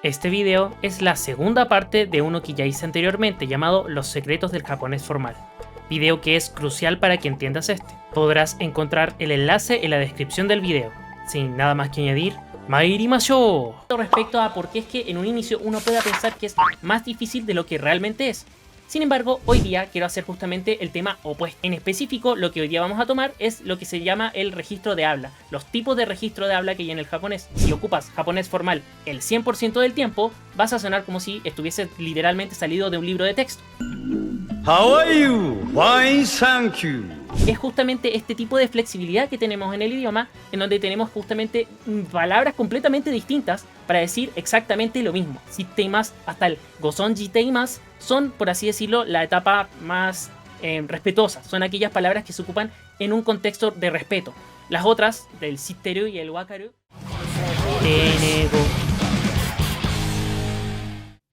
Este video es la segunda parte de uno que ya hice anteriormente llamado Los secretos del japonés formal, video que es crucial para que entiendas este. Podrás encontrar el enlace en la descripción del video. Sin nada más que añadir, ¡mairimashou! Respecto a por qué es que en un inicio uno pueda pensar que es más difícil de lo que realmente es. Sin embargo, hoy día quiero hacer justamente el tema opuesto. En específico, lo que hoy día vamos a tomar es lo que se llama el registro de habla, los tipos de registro de habla que hay en el japonés. Si ocupas japonés formal el 100% del tiempo, vas a sonar como si estuviese literalmente salido de un libro de texto. How are you? Fine, thank you. Es justamente este tipo de flexibilidad que tenemos en el idioma, en donde tenemos justamente palabras completamente distintas para decir exactamente lo mismo. Shiteimasu hasta el gozonji teimasu son, por así decirlo, la etapa más respetuosa. Son aquellas palabras que se ocupan en un contexto de respeto. Las otras, del shitteru y el wakaru, tenego.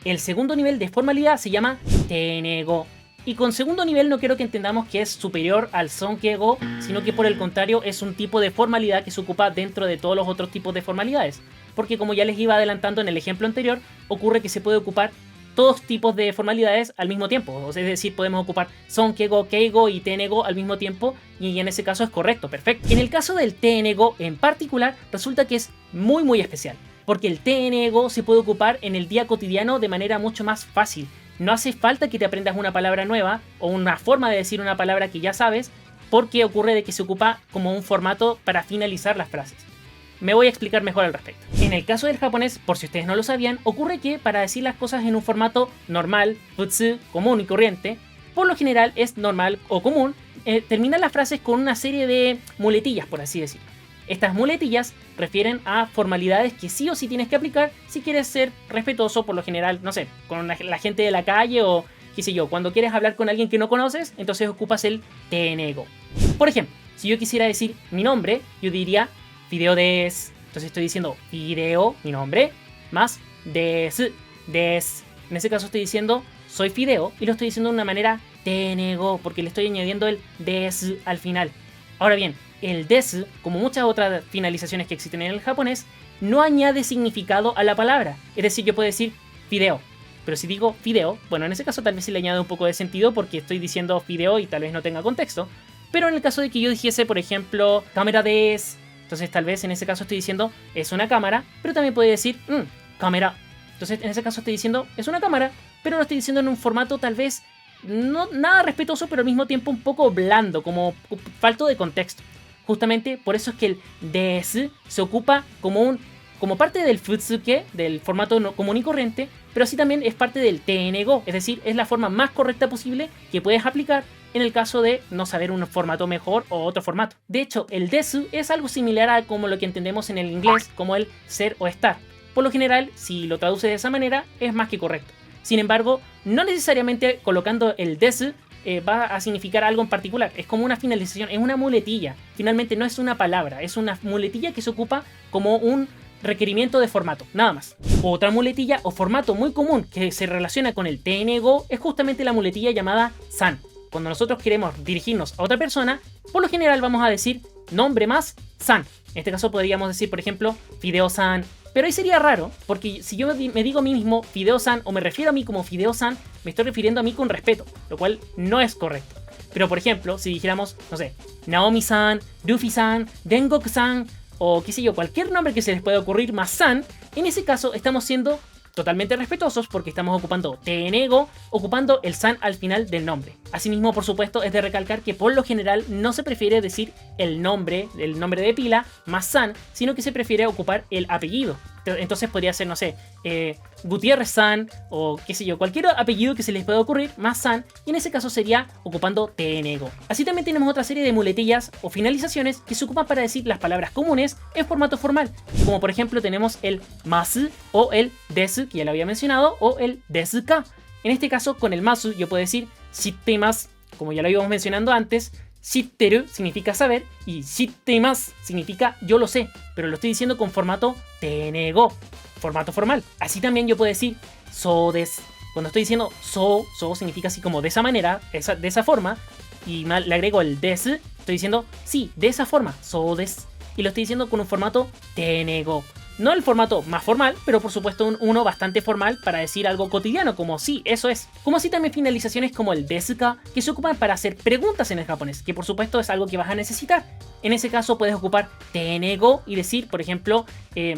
El segundo nivel de formalidad se llama tenego. Y con segundo nivel no quiero que entendamos que es superior al sonkego, sino que por el contrario es un tipo de formalidad que se ocupa dentro de todos los otros tipos de formalidades. Porque como ya les iba adelantando en el ejemplo anterior, ocurre que se puede ocupar todos tipos de formalidades al mismo tiempo. O sea, es decir, podemos ocupar sonkego, keigo y tenego al mismo tiempo, y en ese caso es correcto, perfecto. En el caso del tenego en particular, resulta que es muy especial, porque el tenego se puede ocupar en el día cotidiano de manera mucho más fácil. No hace falta que te aprendas una palabra nueva o una forma de decir una palabra que ya sabes, porque ocurre de que se ocupa como un formato para finalizar las frases. Me voy a explicar mejor al respecto. En el caso del japonés, por si ustedes no lo sabían, ocurre que para decir las cosas en un formato normal, futsu, común y corriente, por lo general es normal o común terminar las frases con una serie de muletillas, por así decirlo. Estas muletillas refieren a formalidades que sí o sí tienes que aplicar si quieres ser respetuoso, por lo general, no sé, con la gente de la calle o qué sé yo, cuando quieres hablar con alguien que no conoces, entonces ocupas el tenego. Por ejemplo, si yo quisiera decir mi nombre, yo diría Fideo des. Entonces estoy diciendo Fideo, mi nombre, más des. En ese caso estoy diciendo soy Fideo y lo estoy diciendo de una manera tenego, porque le estoy añadiendo el des al final. Ahora bien, el des, como muchas otras finalizaciones que existen en el japonés, no añade significado a la palabra. Es decir, yo puedo decir fideo, pero si digo fideo, bueno, en ese caso tal vez sí le añade un poco de sentido porque estoy diciendo fideo y tal vez no tenga contexto. Pero en el caso de que yo dijese, por ejemplo, cámara des, entonces tal vez en ese caso estoy diciendo es una cámara, pero también puedo decir cámara. Entonces en ese caso estoy diciendo es una cámara, pero lo estoy diciendo en un formato tal vez no nada respetuoso, pero al mismo tiempo un poco blando, como falto de contexto. Justamente por eso es que el des se ocupa como parte del futsuke, del formato común y corriente, pero así también es parte del tenego, es decir, es la forma más correcta posible que puedes aplicar en el caso de no saber un formato mejor o otro formato. De hecho, el desu es algo similar a como lo que entendemos en el inglés como el ser o estar. Por lo general, si lo traduces de esa manera, es más que correcto. Sin embargo, no necesariamente colocando el desu va a significar algo en particular. Es como una finalización, es una muletilla. Finalmente no es una palabra, es una muletilla que se ocupa como un requerimiento de formato, nada más. Otra muletilla o formato muy común que se relaciona con el tenego es justamente la muletilla llamada san. Cuando nosotros queremos dirigirnos a otra persona, por lo general vamos a decir nombre más san. En este caso podríamos decir, por ejemplo, Fideo-san. Pero ahí sería raro, porque si yo me digo a mí mismo Fideo-san o me refiero a mí como Fideo-san, me estoy refiriendo a mí con respeto, lo cual no es correcto. Pero por ejemplo, si dijéramos, no sé, Naomi-san, Luffy-san, Dengoku-san, o qué sé yo, cualquier nombre que se les pueda ocurrir más san, en ese caso estamos siendo totalmente respetuosos porque estamos ocupando tenego, ocupando el san al final del nombre. Asimismo, por supuesto, es de recalcar que por lo general no se prefiere decir el nombre de pila más san, sino que se prefiere ocupar el apellido. Entonces podría ser, no sé, Gutiérrez-san o qué sé yo, cualquier apellido que se les pueda ocurrir más san, y en ese caso sería ocupando tenego. Así también tenemos otra serie de muletillas o finalizaciones que se ocupan para decir las palabras comunes en formato formal, como por ejemplo tenemos el masu o el desu, que ya lo había mencionado, o el desuka. En este caso, con el masu yo puedo decir shitemasu, como ya lo íbamos mencionando antes. Shitteru significa saber y shittemasu significa yo lo sé, pero lo estoy diciendo con formato tenego, formato formal. Así también yo puedo decir so des. Cuando estoy diciendo so significa así como de esa manera, de esa forma, y le agrego el des, estoy diciendo sí, de esa forma, so des. Y lo estoy diciendo con un formato tenego, No el formato más formal, pero por supuesto uno bastante formal para decir algo cotidiano, como sí, eso es. Como así también finalizaciones como el desu ka, que se ocupan para hacer preguntas en el japonés, que por supuesto es algo que vas a necesitar. En ese caso puedes ocupar tenego y decir, por ejemplo,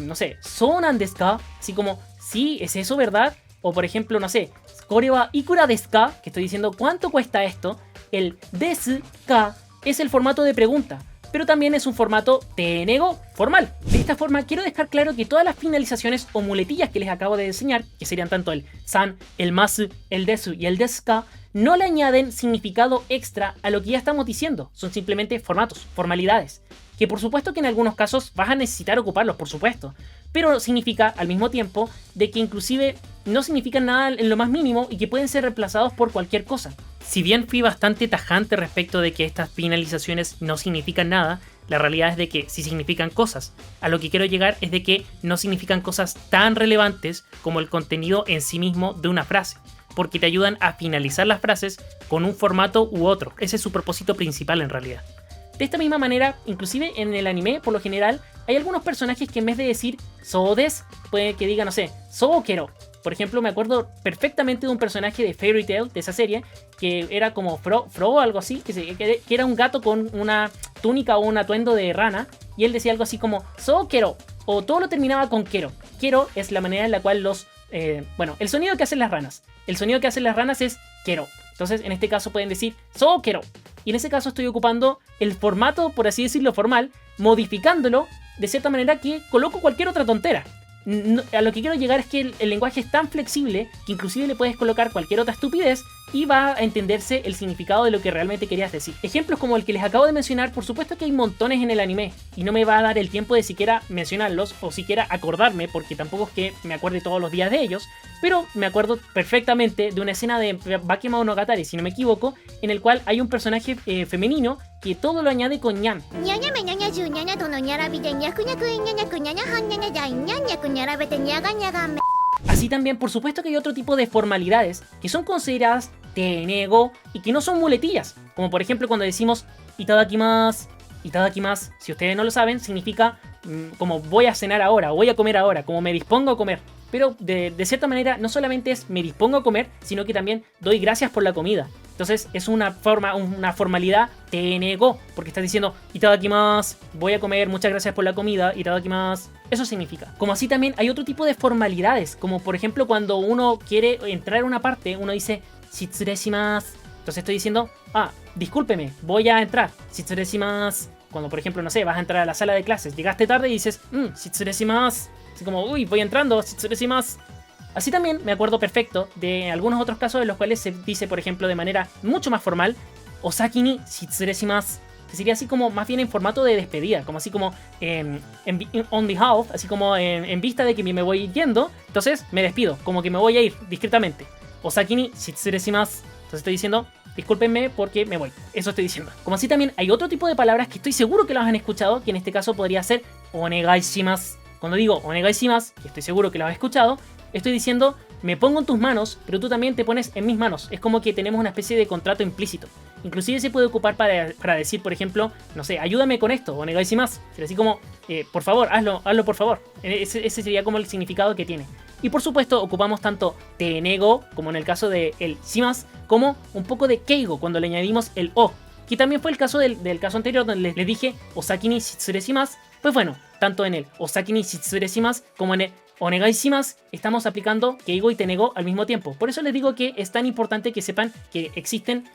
no sé, ¿sou nan desu ka? Así como, sí, ¿es eso verdad? O por ejemplo, no sé, ¿kore wa ikura desu ka? Que estoy diciendo, ¿cuánto cuesta esto? El desu ka es el formato de pregunta, pero también es un formato tenego formal. De esta forma quiero dejar claro que todas las finalizaciones o muletillas que les acabo de enseñar, que serían tanto el san, el masu, el desu y el desu ka, no le añaden significado extra a lo que ya estamos diciendo, son simplemente formatos, formalidades, que por supuesto que en algunos casos vas a necesitar ocuparlos, por supuesto, pero significa al mismo tiempo de que inclusive no significan nada en lo más mínimo y que pueden ser reemplazados por cualquier cosa. Si bien fui bastante tajante respecto de que estas finalizaciones no significan nada, la realidad es de que sí significan cosas. A lo que quiero llegar es de que no significan cosas tan relevantes como el contenido en sí mismo de una frase, porque te ayudan a finalizar las frases con un formato u otro. Ese es su propósito principal en realidad. De esta misma manera, inclusive en el anime, por lo general, hay algunos personajes que en vez de decir "so des", puede que diga, no sé, "so quiero". Por ejemplo, me acuerdo perfectamente de un personaje de Fairy Tail, de esa serie, que era como Fro o algo así, que era un gato con una túnica o un atuendo de rana, y él decía algo así como "so quiero", o todo lo terminaba con "quiero". Quiero es la manera en la cual bueno, el sonido que hacen las ranas. El sonido que hacen las ranas es "quiero". Entonces, en este caso pueden decir "so quiero". Y en ese caso estoy ocupando el formato, por así decirlo, formal, modificándolo de cierta manera que coloco cualquier otra tontera. A lo que quiero llegar es que el lenguaje es tan flexible que inclusive le puedes colocar cualquier otra estupidez y va a entenderse el significado de lo que realmente querías decir. Ejemplos como el que les acabo de mencionar, por supuesto que hay montones en el anime y no me va a dar el tiempo de siquiera mencionarlos o siquiera acordarme, porque tampoco es que me acuerde todos los días de ellos, pero me acuerdo perfectamente de una escena de Bakemonogatari, si no me equivoco, en el cual hay un personaje femenino que todo lo añade con ñan. Así también, por supuesto que hay otro tipo de formalidades que son consideradas tenego y que no son muletillas, como por ejemplo cuando decimos itadakimasu. Itadakimasu, si ustedes no lo saben, significa como voy a cenar ahora, voy a comer ahora, como me dispongo a comer. Pero de cierta manera no solamente es me dispongo a comer, sino que también doy gracias por la comida. Entonces es una formalidad tenego, porque estás diciendo itadakimasu, voy a comer, muchas gracias por la comida, itadakimasu. Eso significa. Como así también hay otro tipo de formalidades, como por ejemplo cuando uno quiere entrar a una parte, uno dice shitsureshimasu. Entonces estoy diciendo, discúlpeme, voy a entrar, shitsureshimasu. Cuando por ejemplo, no sé, vas a entrar a la sala de clases, llegaste tarde y dices, shitsureshimasu. Así como, uy, voy entrando, shitsureshimasu. Así también me acuerdo perfecto de algunos otros casos en los cuales se dice, por ejemplo, de manera mucho más formal, osaki ni shitsureshimasu, que sería así como más bien en formato de despedida, como así como on behalf, así como en vista de que me voy yendo, entonces me despido, como que me voy a ir discretamente. Osaki ni shitsureshimasu. Entonces estoy diciendo, discúlpenme porque me voy. Eso estoy diciendo. Como así también hay otro tipo de palabras que estoy seguro que las han escuchado, que en este caso podría ser onegaishimasu. Cuando digo onegaishimasu, que estoy seguro que lo has escuchado, estoy diciendo, me pongo en tus manos, pero tú también te pones en mis manos. Es como que tenemos una especie de contrato implícito. Inclusive se puede ocupar para decir, por ejemplo, no sé, ayúdame con esto, onegaishimasu. Sería así como, por favor, hazlo por favor. Ese sería como el significado que tiene. Y por supuesto ocupamos tanto tenego, como en el caso de el shimasu, como un poco de keigo, cuando le añadimos el o. Que también fue el caso del caso anterior, donde les dije osaki ni shitsureshimasu. Pues bueno, tanto en el osaki ni shitsureshimasu como en el onegaishimasu estamos aplicando keigo y tenego al mismo tiempo. Por eso les digo que es tan importante que sepan que existen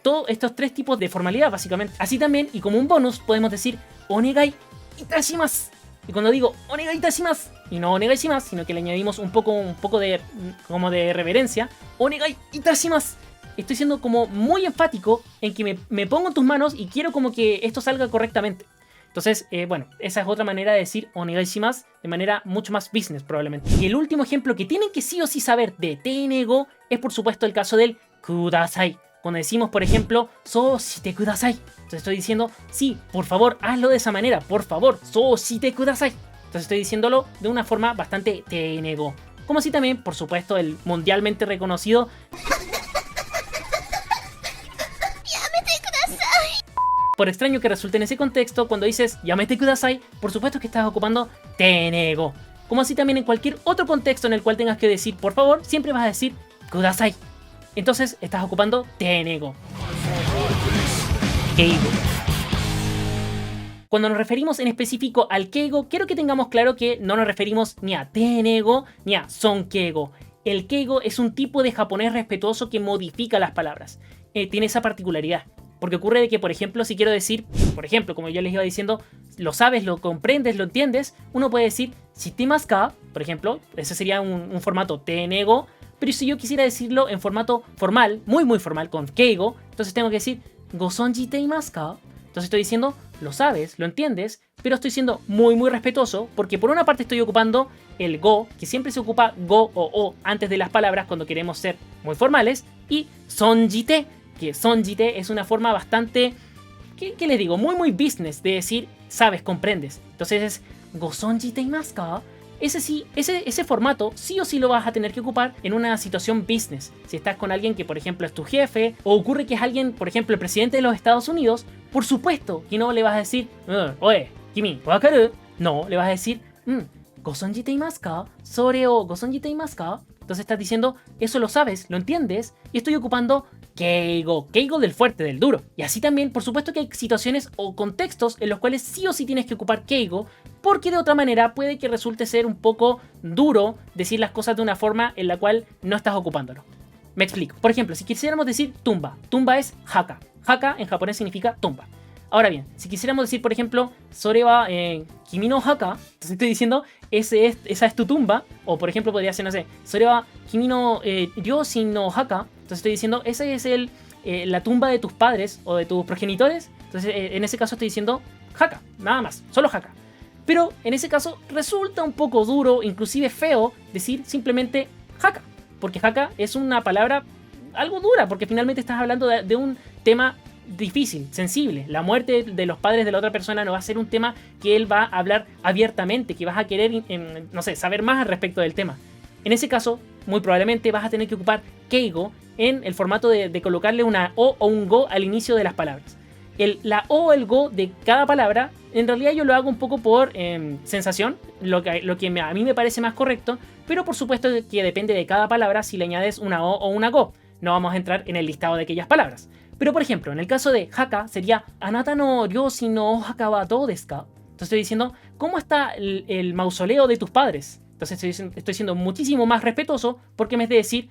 todos estos tres tipos de formalidad, básicamente. Así también, y como un bonus, podemos decir onegai itashimasu. Y cuando digo onegai itashimasu, y no onegaishimasu, sino que le añadimos un poco de como de reverencia, onegai itashimasu. Estoy siendo como muy enfático en que me pongo en tus manos y quiero como que esto salga correctamente. Entonces, bueno, esa es otra manera de decir onegaishimasu de manera mucho más business probablemente. Y el último ejemplo que tienen que sí o sí saber de tenego es por supuesto el caso del kudasai. Cuando decimos, por ejemplo, so shite kudasai. Entonces estoy diciendo, sí, por favor, hazlo de esa manera, por favor, so shite kudasai. Entonces estoy diciéndolo de una forma bastante tenego. Como así también, por supuesto, el mundialmente reconocido por extraño que resulte en ese contexto, cuando dices yamete kudasai, por supuesto que estás ocupando tenego. como así también en cualquier otro contexto en el cual tengas que decir por favor, siempre vas a decir kudasai. Entonces estás ocupando tenego. Keigo. Cuando nos referimos en específico al keigo, quiero que tengamos claro que no nos referimos ni a tenego ni a sonkeigo. El keigo es un tipo de japonés respetuoso que modifica las palabras. Tiene esa particularidad. Porque ocurre de que, por ejemplo, si quiero decir, por ejemplo, como yo les iba diciendo, lo sabes, lo comprendes, lo entiendes, uno puede decir shitemasu ka, por ejemplo, ese sería un formato tenego, pero si yo quisiera decirlo en formato formal, muy muy formal, con keigo, entonces tengo que decir gosonjiteimasu ka. Entonces estoy diciendo, lo sabes, lo entiendes, pero estoy siendo muy muy respetuoso porque por una parte estoy ocupando el go, que siempre se ocupa go o antes de las palabras cuando queremos ser muy formales, y sonjite, que sonjite es una forma bastante, ¿qué les digo? Muy muy business de decir, sabes, comprendes. Entonces es gosonjiteimasu ka. Ese formato sí o sí lo vas a tener que ocupar en una situación business. Si estás con alguien que, por ejemplo, es tu jefe, o ocurre que es alguien, por ejemplo, el presidente de los Estados Unidos, por supuesto que no le vas a decir, oye, kimi, wakaru. No, le vas a decir, gosonjiteimasu ka, sore o gosonjiteimasu ka. Entonces estás diciendo, eso lo sabes, lo entiendes, y estoy ocupando keigo, keigo del fuerte, del duro. Y así también, por supuesto que hay situaciones o contextos en los cuales sí o sí tienes que ocupar keigo, porque de otra manera puede que resulte ser un poco duro decir las cosas de una forma en la cual no estás ocupándolo. Me explico. Por ejemplo, si quisiéramos decir tumba, tumba es haka. Haka en japonés significa tumba. Ahora bien, si quisiéramos decir, por ejemplo, sore wa kimi no haka, entonces estoy diciendo, esa es tu tumba. O por ejemplo podría ser, no sé, sore wa kimi no ryoshin no haka. Entonces estoy diciendo, esa es la tumba de tus padres o de tus progenitores. Entonces en ese caso estoy diciendo haka, nada más, solo haka. Pero en ese caso resulta un poco duro, inclusive feo, decir simplemente haka. Porque haka es una palabra algo dura, porque finalmente estás hablando de un tema difícil, sensible. La muerte de los padres de la otra persona no va a ser un tema que él va a hablar abiertamente, que vas a querer, no sé, saber más al respecto del tema. En ese caso, muy probablemente vas a tener que ocupar keigo en el formato de colocarle una o un go al inicio de las palabras. La o o el go de cada palabra, en realidad yo lo hago un poco por sensación, lo que a mí me parece más correcto, pero por supuesto que depende de cada palabra si le añades una o una go. No vamos a entrar en el listado de aquellas palabras. Pero por ejemplo, en el caso de haka sería Anata no ryoshin no haka wa dou desu ka. Entonces estoy diciendo, ¿cómo está el mausoleo de tus padres? Entonces estoy siendo muchísimo más respetuoso porque en vez de decir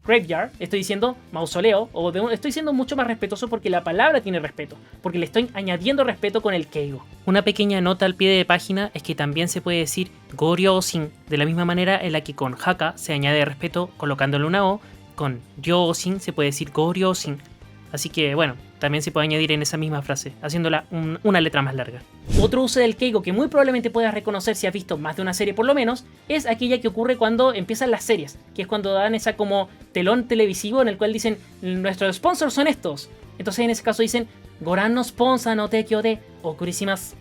graveyard, estoy diciendo mausoleo, estoy siendo mucho más respetuoso porque la palabra tiene respeto, porque le estoy añadiendo respeto con el keigo. Una pequeña nota al pie de página es que también se puede decir goryoshin de la misma manera en la que con haka se añade respeto colocándole una o, con ryoshin se puede decir goryoshin. Así que bueno, también se puede añadir en esa misma frase, haciéndola una letra más larga. Otro uso del keigo que muy probablemente puedas reconocer si has visto más de una serie por lo menos, es aquella que ocurre cuando empiezan las series, que es cuando dan esa como telón televisivo en el cual dicen, nuestros sponsors son estos. Entonces en ese caso dicen, Goran no sponsor no teikyo de okurishimashou.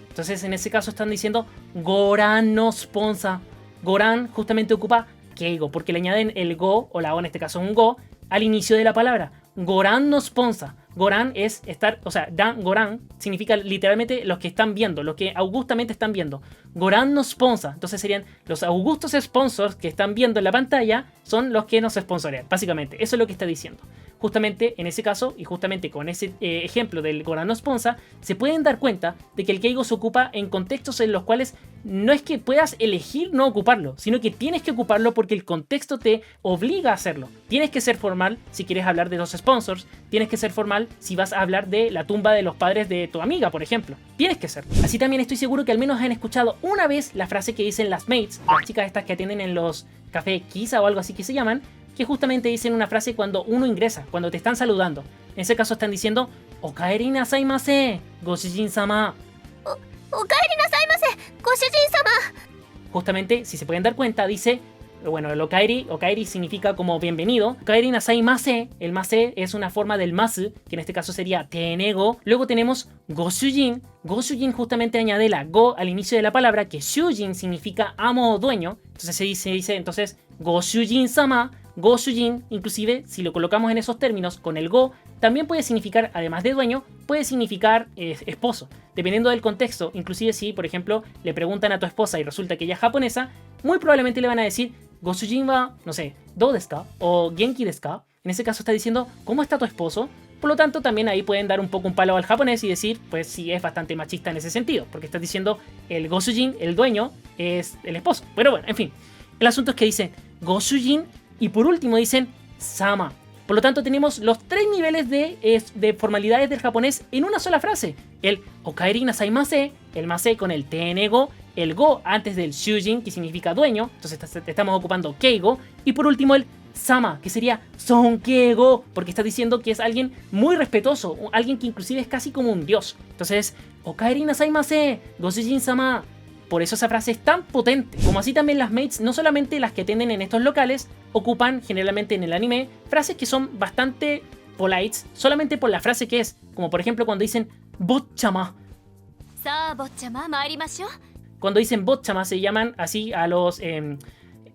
Entonces en ese caso están diciendo, Goran no sponsor. Goran justamente ocupa keigo, porque le añaden el go, o la o en este caso un go, al inicio de la palabra. Goran no sponsor. Goran es estar, o sea, Goran significa literalmente los que están viendo, los que augustamente están viendo. Goran no sponsor. Entonces serían los augustos sponsors que están viendo en la pantalla, son los que nos sponsorean. Básicamente, eso es lo que está diciendo. Justamente en ese caso, y justamente con ese ejemplo del Goran no sponsor, se pueden dar cuenta de que el keigo se ocupa en contextos en los cuales no es que puedas elegir no ocuparlo, sino que tienes que ocuparlo porque el contexto te obliga a hacerlo. Tienes que ser formal si quieres hablar de los sponsors, tienes que ser formal si vas a hablar de la tumba de los padres de tu amiga, por ejemplo. Tienes que ser. Así también estoy seguro que al menos han escuchado una vez la frase que dicen las mates, las chicas estas que atienden en los cafés Kisa o algo así que se llaman, que justamente dicen una frase cuando uno ingresa, cuando te están saludando. En ese caso están diciendo, Okaeri nasaimase, goshujin-sama. Okaeri nasaimase, goshujin-sama. Justamente, si se pueden dar cuenta, dice, bueno, el okaeri significa como bienvenido. Okaeri nasaimase, el mase es una forma del masu, que en este caso sería tenego. Luego tenemos goshujin. Goshujin justamente añade la go al inicio de la palabra, que shujin significa amo o dueño. Entonces se dice entonces, goshujin-sama, Go Shujin, inclusive, si lo colocamos en esos términos, con el go, también puede significar, además de dueño, puede significar esposo. Dependiendo del contexto, inclusive si, por ejemplo, le preguntan a tu esposa y resulta que ella es japonesa, muy probablemente le van a decir, Go Shujin wa, no sé, ¿dou desu ka? O Genki desu ka? En ese caso está diciendo, ¿cómo está tu esposo? Por lo tanto, también ahí pueden dar un poco un palo al japonés y decir, pues sí, es bastante machista en ese sentido, porque estás diciendo el Go Shujin, el dueño, es el esposo. Pero bueno, en fin. El asunto es que dicen Go Shujin y por último dicen Sama. Por lo tanto, tenemos los 3 niveles de formalidades del japonés en una sola frase. El Okaeri nasaimase, el mase con el tenego, el go antes del shujin, que significa dueño, entonces estamos ocupando keigo, y por último el sama, que sería sonkeigo, porque estás diciendo que es alguien muy respetuoso, alguien que inclusive es casi como un dios. Entonces, Okaeri nasaimase, go shujin sama. Por eso esa frase es tan potente. Como así también las mates, no solamente las que atienden en estos locales, ocupan generalmente en el anime frases que son bastante polites, solamente por la frase que es. Como por ejemplo cuando dicen botchama. Cuando dicen botchama se llaman así a los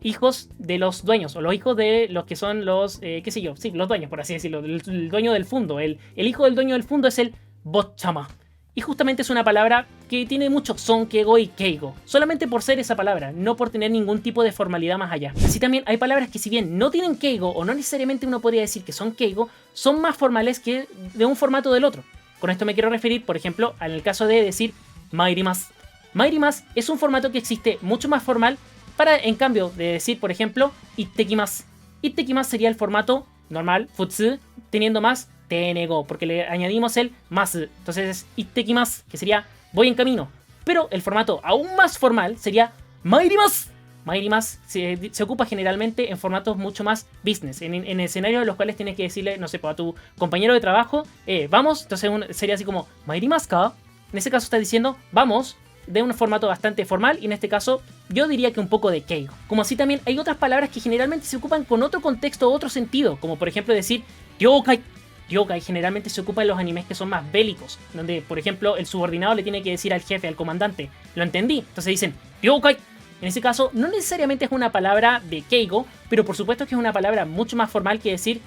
hijos de los dueños, o los hijos de los que son los, qué sé yo, sí, los dueños, por así decirlo, el dueño del fondo. El hijo del dueño del fondo es el botchama. Y justamente es una palabra que tiene mucho sonkeigo y keigo, solamente por ser esa palabra, no por tener ningún tipo de formalidad más allá. Así también hay palabras que si bien no tienen keigo, o no necesariamente uno podría decir que son keigo, son más formales que de un formato del otro. Con esto me quiero referir, por ejemplo, en el caso de decir mairimasu. Mairimasu es un formato que existe mucho más formal para, en cambio, de decir, por ejemplo, ittekimasu. Ittekimasu sería el formato normal, futsu, teniendo más tenego, porque le añadimos el masu. Entonces es ittekimasu, que sería voy en camino. Pero el formato aún más formal sería mairimasu. Mairimasu se ocupa generalmente en formatos mucho más business, en escenarios en los cuales tienes que decirle, no sé, a tu compañero de trabajo, vamos. Entonces sería así como mairimasu ka. En ese caso está diciendo vamos, de un formato bastante formal, y en este caso yo diría que un poco de keigo. Como así también hay otras palabras que generalmente se ocupan con otro contexto o otro sentido, como por ejemplo decir ryokai. Ryokai generalmente se ocupa en los animes que son más bélicos, donde por ejemplo el subordinado le tiene que decir al jefe, al comandante, lo entendí, entonces dicen ryokai. En ese caso no necesariamente es una palabra de keigo, pero por supuesto que es una palabra mucho más formal que decir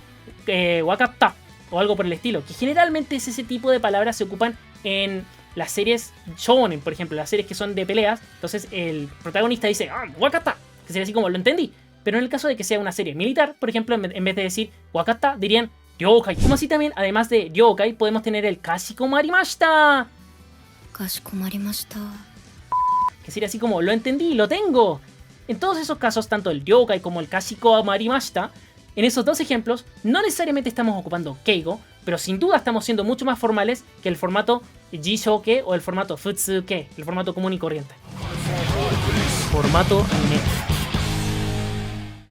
wakatta o algo por el estilo, que generalmente es ese tipo de palabras se ocupan en las series shounen, por ejemplo, las series que son de peleas. Entonces el protagonista dice wakatta, que sería así como lo entendí. Pero en el caso de que sea una serie militar, por ejemplo, en vez de decir wakatta dirían ryokai. Como así también, además de ryokai, podemos tener el kashikomarimashita, que sería así como lo entendí, lo tengo. En todos esos casos, tanto el ryokai como el kashikomarimashita, en esos dos ejemplos, no necesariamente estamos ocupando keigo, pero sin duda estamos siendo mucho más formales que el formato jishoke o el formato futsuke, el formato común y corriente. Formato anime.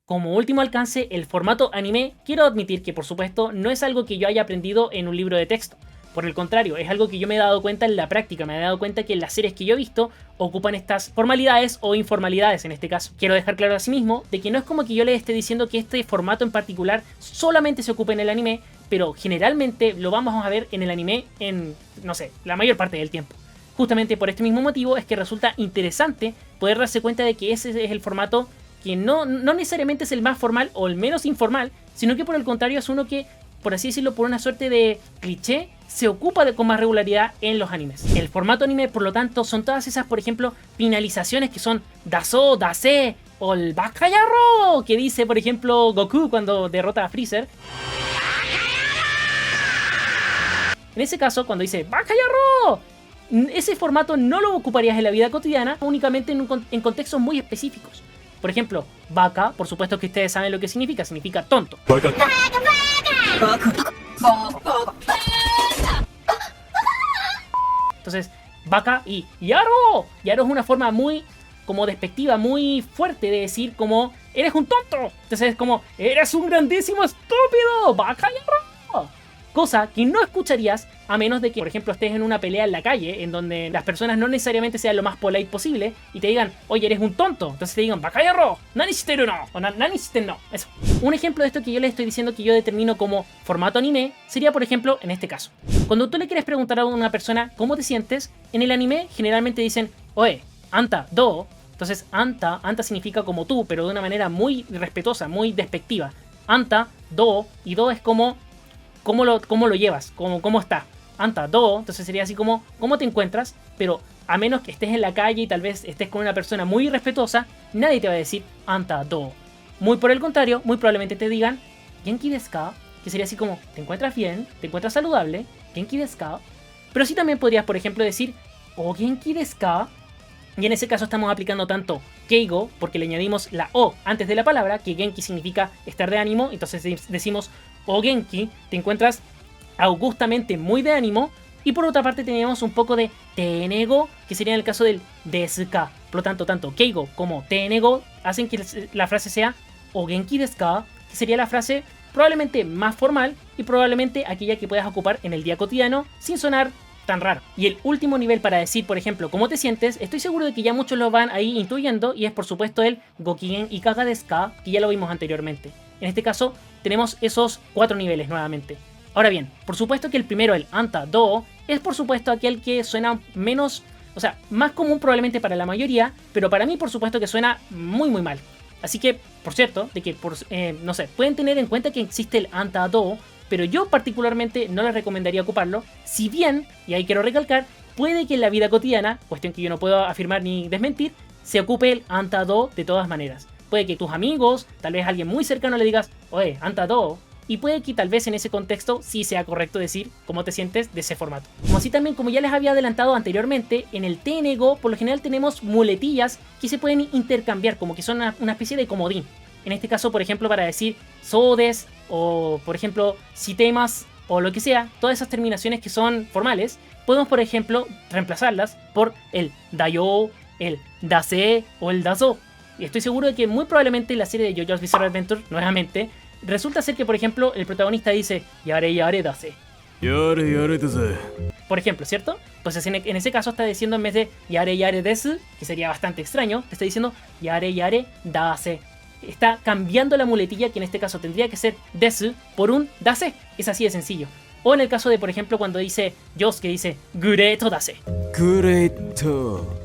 Como último alcance, el formato anime, quiero admitir que por supuesto no es algo que yo haya aprendido en un libro de texto. Por el contrario, es algo que yo me he dado cuenta en la práctica, me he dado cuenta que las series que yo he visto ocupan estas formalidades o informalidades en este caso. Quiero dejar claro asimismo de que no es como que yo les esté diciendo que este formato en particular solamente se ocupa en el anime, pero generalmente lo vamos a ver en el anime en, no sé, la mayor parte del tiempo. Justamente por este mismo motivo es que resulta interesante poder darse cuenta de que ese es el formato que no necesariamente es el más formal o el menos informal, sino que por el contrario es uno que, por así decirlo, por una suerte de cliché, se ocupa con más regularidad en los animes. El formato anime, por lo tanto, son todas esas, por ejemplo, finalizaciones que son daso, dase, o el bakayarro, que dice, por ejemplo, Goku cuando derrota a Freezer. En ese caso, cuando dice bakayarro, ese formato no lo ocuparías en la vida cotidiana, únicamente en contextos muy específicos. Por ejemplo, baka, por supuesto que ustedes saben lo que significa tonto. Entonces, baka y yaro. Yaro es una forma muy como despectiva, muy fuerte de decir como eres un tonto. Entonces es como eres un grandísimo estúpido, baka yaro. Cosa que no escucharías a menos de que, por ejemplo, estés en una pelea en la calle en donde las personas no necesariamente sean lo más polite posible y te digan, oye, eres un tonto. Entonces te digan, bakayarro, nani shiteru no, o nani shiten no. Eso. Un ejemplo de esto que yo les estoy diciendo que yo determino como formato anime sería, por ejemplo, en este caso. Cuando tú le quieres preguntar a una persona cómo te sientes, en el anime generalmente dicen, oe, anta, do. Entonces, anta significa como tú, pero de una manera muy respetuosa, muy despectiva. anta, do, y do es como cómo lo llevas, cómo está. Anta, do, entonces sería así como cómo te encuentras, pero a menos que estés en la calle y tal vez estés con una persona muy irrespetuosa, nadie te va a decir anta, do. Muy por el contrario, muy probablemente te digan genki desu ka, que sería así como te encuentras bien, te encuentras saludable, genki desu ka. Pero sí también podrías, por ejemplo, decir o genki desu ka. Y en ese caso estamos aplicando tanto keigo, porque le añadimos la o antes de la palabra, que genki significa estar de ánimo, entonces decimos o genki, te encuentras augustamente muy de ánimo. Y por otra parte tenemos un poco de tenego, que sería en el caso del desu ka. Por lo tanto, tanto keigo como tenego hacen que la frase sea o genki desu ka, que sería la frase probablemente más formal y probablemente aquella que puedas ocupar en el día cotidiano sin sonar tan raro. Y el último nivel para decir, por ejemplo, cómo te sientes, estoy seguro de que ya muchos lo van ahí intuyendo, y es por supuesto el gokigen ikaga desu ka, que ya lo vimos anteriormente. En este caso tenemos esos 4 niveles nuevamente. Ahora bien, por supuesto que el primero, el anta, do, es por supuesto aquel que suena menos, o sea, más común probablemente para la mayoría, pero para mí por supuesto que suena muy muy mal. Así que, por cierto, de que no sé, pueden tener en cuenta que existe el anta, do, pero yo particularmente no les recomendaría ocuparlo, si bien, y ahí quiero recalcar, puede que en la vida cotidiana, cuestión que yo no puedo afirmar ni desmentir, se ocupe el anta, do de todas maneras. Puede que tus amigos, tal vez alguien muy cercano le digas, oye, anta, do. Y puede que tal vez en ese contexto sí sea correcto decir cómo te sientes de ese formato. Como así también, como ya les había adelantado anteriormente, en el tenego por lo general tenemos muletillas que se pueden intercambiar, como que son una especie de comodín. En este caso, por ejemplo, para decir sodes o, por ejemplo, sitemas o lo que sea, todas esas terminaciones que son formales, podemos, por ejemplo, reemplazarlas por el dayo, el dase o el dazo. Y estoy seguro de que muy probablemente en la serie de JoJo's Bizarre Adventure, nuevamente, resulta ser que, por ejemplo, el protagonista dice yare dase. Yare dase. Por ejemplo, ¿cierto? Entonces en ese caso está diciendo, en vez de yare desu, que sería bastante extraño, te está diciendo yare dase. Está cambiando la muletilla, que en este caso tendría que ser desu, por un dase. Es así de sencillo. O en el caso de, por ejemplo, cuando dice Yosuke, dice gureto dase. Gureto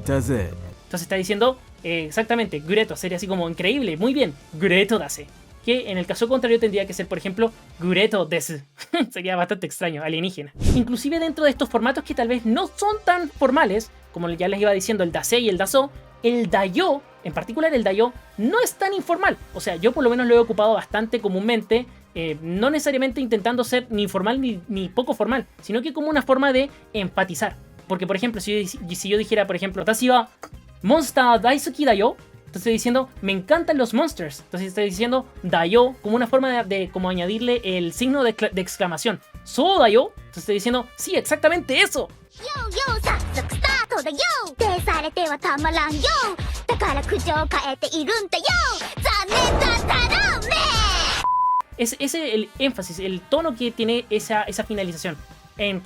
dase. Entonces está diciendo exactamente, gureto, sería así como increíble, muy bien, gureto dase. Que en el caso contrario tendría que ser, por ejemplo, gureto desu. Sería bastante extraño, alienígena. Inclusive dentro de estos formatos que tal vez no son tan formales, como ya les iba diciendo el dase y el daso, el dayo, en particular el dayo, no es tan informal. O sea, yo por lo menos lo he ocupado bastante comúnmente, no necesariamente intentando ser ni formal ni poco formal, sino que como una forma de enfatizar. Porque, por ejemplo, si yo dijera, por ejemplo, Tashi wa monster daisuki da yo, entonces estoy diciendo, me encantan los monsters. Entonces estoy diciendo dayo como una forma de como añadirle el signo de exclamación. So dayo. Entonces estoy diciendo, sí, exactamente eso. Es el énfasis, el tono que tiene esa finalización. En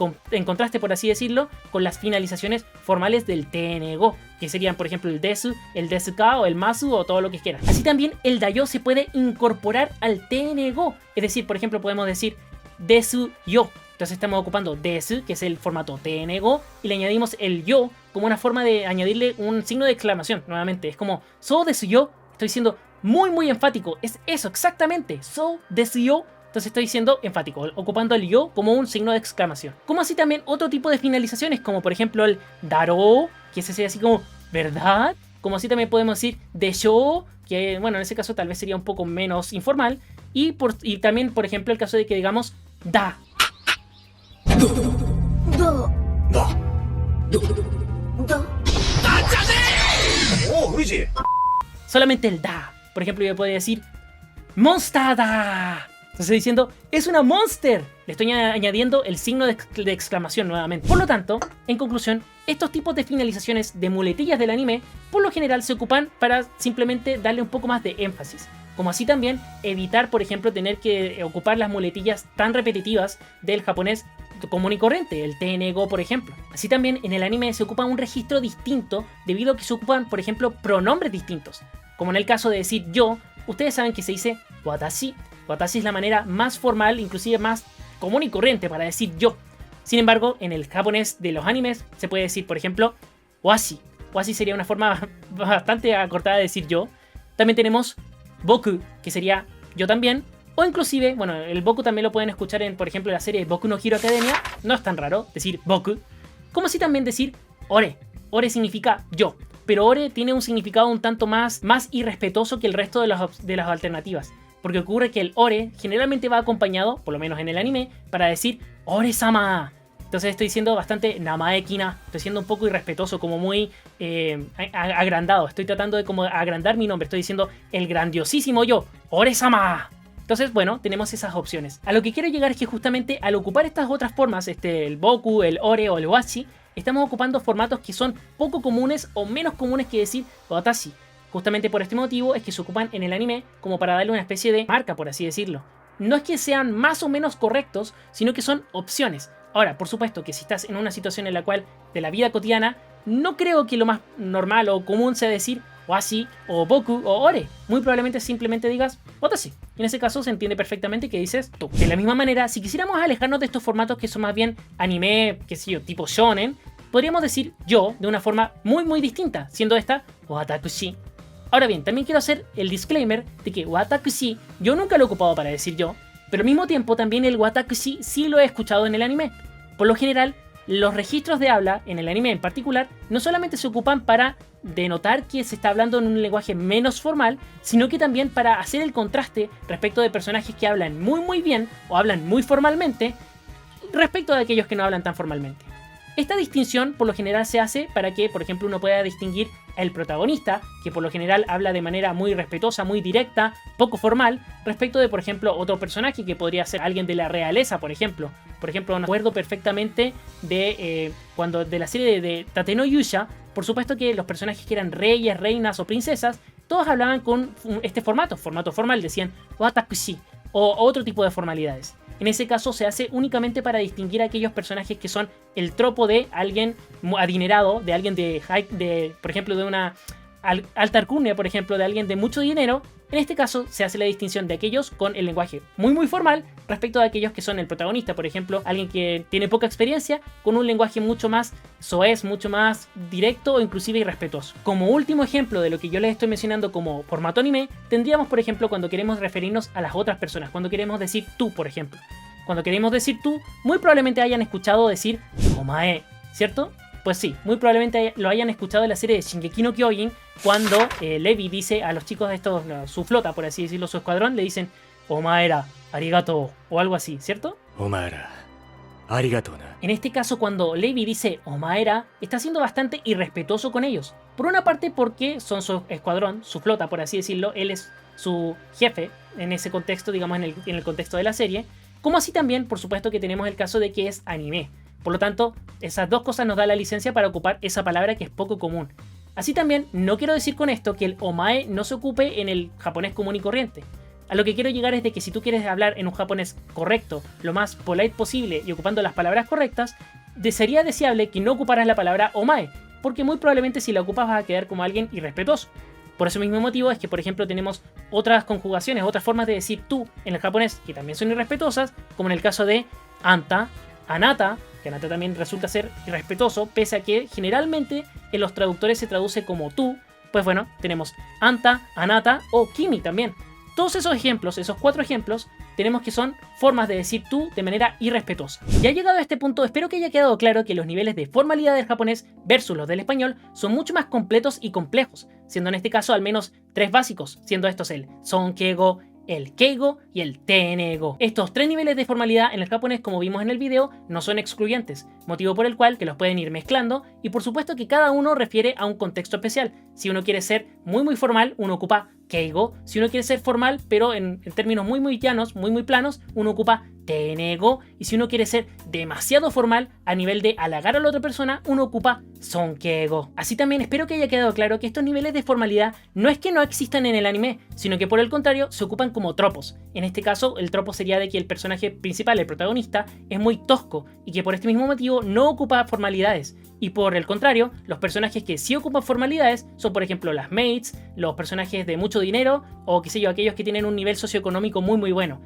contraste, por así decirlo, con las finalizaciones formales del tenego, que serían, por ejemplo, el desu, el desuka o el masu o todo lo que quieras. Así también el dayo se puede incorporar al tenego, es decir, por ejemplo, podemos decir desu yo. Entonces estamos ocupando desu, que es el formato tenego, y le añadimos el yo como una forma de añadirle un signo de exclamación. Nuevamente, es como so desu yo, estoy siendo muy muy enfático, es eso exactamente, so desu yo. Entonces estoy diciendo enfático, ocupando el yo como un signo de exclamación. Como así también otro tipo de finalizaciones, como por ejemplo el daro, que es así como, ¿verdad? Como así también podemos decir desho, que bueno, en ese caso tal vez sería un poco menos informal. Y también, por ejemplo, el caso de que digamos da. Solamente el da. Por ejemplo, yo podría decir monster da. Entonces diciendo, es una monster. Le estoy añadiendo el signo de exclamación nuevamente. Por lo tanto, en conclusión, estos tipos de finalizaciones de muletillas del anime, por lo general se ocupan para simplemente darle un poco más de énfasis. Como así también evitar, por ejemplo, tener que ocupar las muletillas tan repetitivas del japonés común y corriente, el tenego, por ejemplo. Así también en el anime se ocupa un registro distinto debido a que se ocupan, por ejemplo, pronombres distintos. Como en el caso de decir yo, ustedes saben que se dice watashi. Watashi es la manera más formal, inclusive más común y corriente para decir yo. Sin embargo, en el japonés de los animes se puede decir, por ejemplo, washi. Washi sería una forma bastante acortada de decir yo. También tenemos boku, que sería yo también. O inclusive, bueno, el Boku también lo pueden escuchar en, por ejemplo, la serie Boku no Hero Academia. No es tan raro decir Boku. Como así también decir Ore. Ore significa yo. Pero Ore tiene un significado un tanto más irrespetuoso que el resto de las alternativas. Porque ocurre que el Ore generalmente va acompañado, por lo menos en el anime, para decir Ore-sama. Entonces estoy siendo bastante namae-kina. Estoy siendo un poco irrespetuoso, como muy agrandado. Estoy tratando de como agrandar mi nombre. Estoy diciendo el grandiosísimo yo, Ore-sama. Entonces, bueno, tenemos esas opciones. A lo que quiero llegar es que justamente al ocupar estas otras formas, el Boku, el Ore o el Washi, estamos ocupando formatos que son poco comunes o menos comunes que decir Watashi. Justamente por este motivo es que se ocupan en el anime como para darle una especie de marca, por así decirlo. No es que sean más o menos correctos, sino que son opciones. Ahora, por supuesto que si estás en una situación en la cual de la vida cotidiana, no creo que lo más normal o común sea decir Washi o Boku o Ore. Muy probablemente simplemente digas Watashi. Y en ese caso se entiende perfectamente que dices tú. De la misma manera, si quisiéramos alejarnos de estos formatos que son más bien anime, qué sé yo, tipo shonen, podríamos decir yo de una forma muy distinta, siendo esta Watakushi. Ahora bien, también quiero hacer el disclaimer de que Watakushi yo nunca lo he ocupado para decir yo, pero al mismo tiempo también el Watakushi sí lo he escuchado en el anime. Por lo general, los registros de habla en el anime en particular no solamente se ocupan para denotar que se está hablando en un lenguaje menos formal, sino que también para hacer el contraste respecto de personajes que hablan muy bien o hablan muy formalmente respecto de aquellos que no hablan tan formalmente. Esta distinción por lo general se hace para que, por ejemplo, uno pueda distinguir al protagonista, que por lo general habla de manera muy respetuosa, muy directa, poco formal, respecto de, por ejemplo, otro personaje que podría ser alguien de la realeza, por ejemplo. Por ejemplo, me acuerdo perfectamente de cuando de la serie de Tate no Yusha, por supuesto que los personajes que eran reyes, reinas o princesas, todos hablaban con este formato formal, decían Watakushi o otro tipo de formalidades. En ese caso se hace únicamente para distinguir a aquellos personajes que son el tropo de alguien adinerado, de alguien por ejemplo, de una alta alcurnia, por ejemplo, de alguien de mucho dinero. En este caso se hace la distinción de aquellos con el lenguaje muy formal respecto de aquellos que son el protagonista, por ejemplo, alguien que tiene poca experiencia con un lenguaje mucho más soez, mucho más directo o inclusive irrespetuoso. Como último ejemplo de lo que yo les estoy mencionando como formato anime, tendríamos, por ejemplo, cuando queremos referirnos a las otras personas, cuando queremos decir tú, por ejemplo. Cuando queremos decir tú, muy probablemente hayan escuchado decir omae, ¿cierto? Pues sí, muy probablemente lo hayan escuchado en la serie de Shingeki no Kyojin, cuando Levi dice a los chicos de estos, su flota, por así decirlo, su escuadrón, le dicen omaera, arigato, o algo así, ¿cierto? Omaera, arigato na. En este caso, cuando Levi dice omaera, está siendo bastante irrespetuoso con ellos. Por una parte porque son su escuadrón, su flota, por así decirlo, él es su jefe en ese contexto, digamos en el contexto de la serie, como así también, por supuesto, que tenemos el caso de que es anime. Por lo tanto, esas dos cosas nos da la licencia para ocupar esa palabra que es poco común. Así también, no quiero decir con esto que el omae no se ocupe en el japonés común y corriente. A lo que quiero llegar es de que si tú quieres hablar en un japonés correcto, lo más polite posible y ocupando las palabras correctas, sería deseable que no ocuparas la palabra omae, porque muy probablemente si la ocupas vas a quedar como alguien irrespetuoso. Por ese mismo motivo es que, por ejemplo, tenemos otras conjugaciones, otras formas de decir tú en el japonés que también son irrespetuosas, como en el caso de anta, anata, que anata también resulta ser irrespetuoso, pese a que generalmente en los traductores se traduce como tú. Pues bueno, tenemos anta, anata o kimi también. Todos esos ejemplos, esos 4 ejemplos, tenemos que son formas de decir tú de manera irrespetuosa. Ya llegado a este punto, espero que haya quedado claro que los niveles de formalidad del japonés versus los del español son mucho más completos y complejos, siendo en este caso al menos 3 básicos, siendo estos el sonkeigo, el keigo y el tenego. Estos 3 niveles de formalidad en el japonés, como vimos en el video, no son excluyentes, motivo por el cual que los pueden ir mezclando y por supuesto que cada uno refiere a un contexto especial. Si uno quiere ser muy formal, uno ocupa keigo. Si uno quiere ser formal, pero en términos muy llanos, muy planos, uno ocupa tenego. Y si uno quiere ser demasiado formal a nivel de halagar a la otra persona, uno ocupa sonkeigo. Así también espero que haya quedado claro que estos niveles de formalidad no es que no existan en el anime, sino que por el contrario se ocupan como tropos. En este caso, el tropo sería de que el personaje principal, el protagonista, es muy tosco y que por este mismo motivo no ocupa formalidades. Y por el contrario, los personajes que sí ocupan formalidades son, por ejemplo, las maids, los personajes de mucho dinero o, qué sé yo, aquellos que tienen un nivel socioeconómico muy bueno.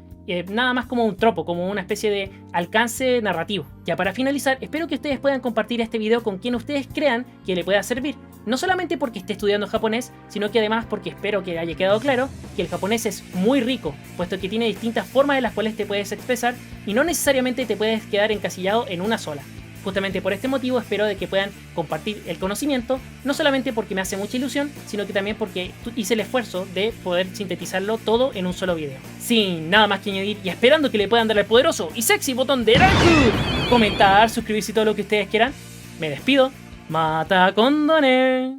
nada más como un tropo, como una especie de alcance narrativo. Ya para finalizar, espero que ustedes puedan compartir este video con quien ustedes crean que le pueda servir. No solamente porque esté estudiando japonés, sino que además porque espero que haya quedado claro que el japonés es muy rico, puesto que tiene distintas formas en las cuales te puedes expresar y no necesariamente te puedes quedar encasillado en una sola. Justamente por este motivo espero de que puedan compartir el conocimiento, no solamente porque me hace mucha ilusión, sino que también porque hice el esfuerzo de poder sintetizarlo todo en un solo video. Sin nada más que añadir y esperando que le puedan dar el poderoso y sexy botón de like, comentar, suscribirse y todo lo que ustedes quieran, me despido. Mata Condone.